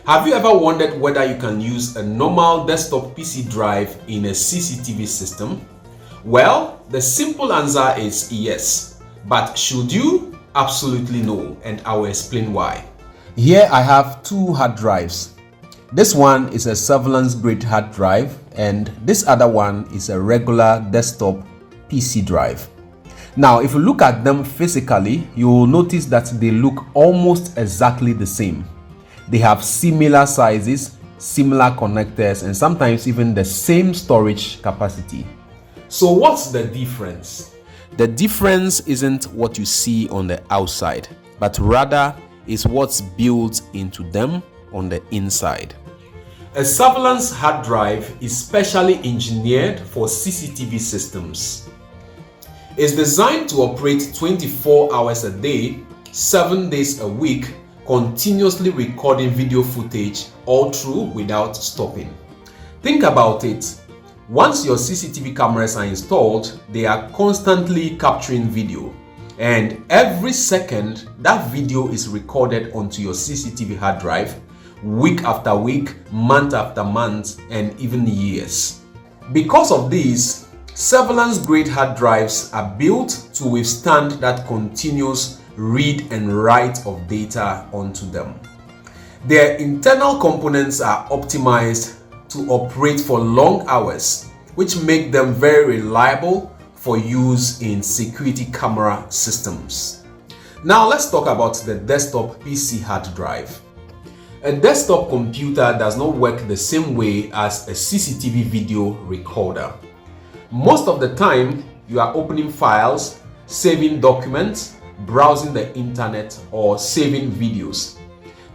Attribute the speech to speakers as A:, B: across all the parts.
A: Have you ever wondered whether you can use a normal desktop PC drive in a CCTV system? Well, the simple answer is yes. But should you? Absolutely no, and I will explain why. Here I have two hard drives. This one is a surveillance grade hard drive and this other one is a regular desktop PC drive. Now, if you look at them physically, you will notice that they look almost exactly the same. They have similar sizes, similar connectors, and sometimes even the same storage capacity. So what's the difference? The difference isn't what you see on the outside, but rather is what's built into them on the inside. A surveillance hard drive is specially engineered for CCTV systems. It's designed to operate 24 hours a day, 7 days a week, continuously recording video footage all through without stopping. Think about it. Once your CCTV cameras are installed, they are constantly capturing video. And every second, that video is recorded onto your CCTV hard drive, week after week, month after month, and even years. Because of this, surveillance grade hard drives are built to withstand that continuous read and write of data onto them. Their internal components are optimized to operate for long hours, which make them very reliable for use in security camera systems. Now let's talk about the desktop PC hard drive. A desktop computer does not work the same way as a CCTV video recorder. Most of the time, you are opening files, saving documents, browsing the internet, or saving videos.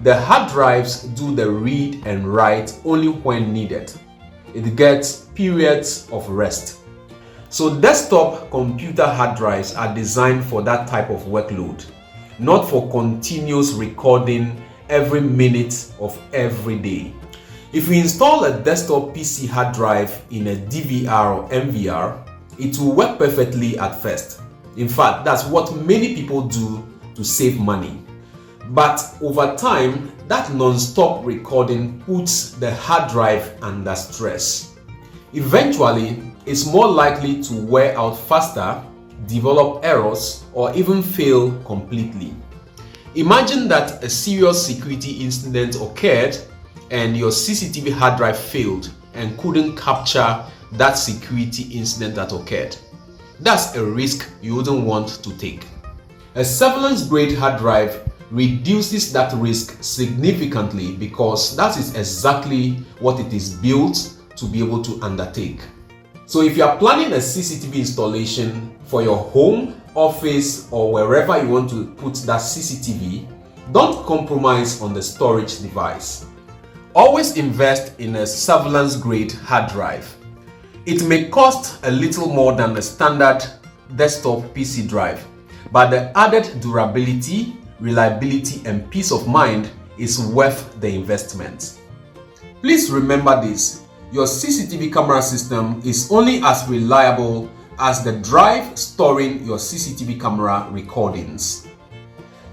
A: The hard drives do the read and write only when needed. It gets periods of rest. So desktop computer hard drives are designed for that type of workload, not for continuous recording every minute of every day. If you install a desktop PC hard drive in a DVR or MVR, it will work perfectly at first. In fact, that's what many people do to save money. But over time, that non-stop recording puts the hard drive under stress. Eventually, it's more likely to wear out faster, develop errors, or even fail completely. Imagine that a serious security incident occurred and your CCTV hard drive failed and couldn't capture that security incident that occurred. That's a risk you wouldn't want to take. A surveillance grade hard drive reduces that risk significantly because that is exactly what it is built to be able to undertake. So if you are planning a CCTV installation for your home, office, or wherever you want to put that CCTV, don't compromise on the storage device. Always invest in a surveillance grade hard drive. It may cost a little more than a standard desktop PC drive, but the added durability, reliability, and peace of mind is worth the investment. Please remember this: your CCTV camera system is only as reliable as the drive storing your CCTV camera recordings.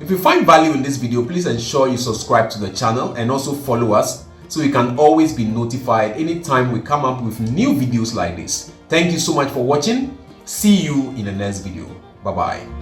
A: If you find value in this video, please ensure you subscribe to the channel and also follow us so you can always be notified anytime we come up with new videos like this. Thank you so much for watching. See you in the next video. Bye-bye.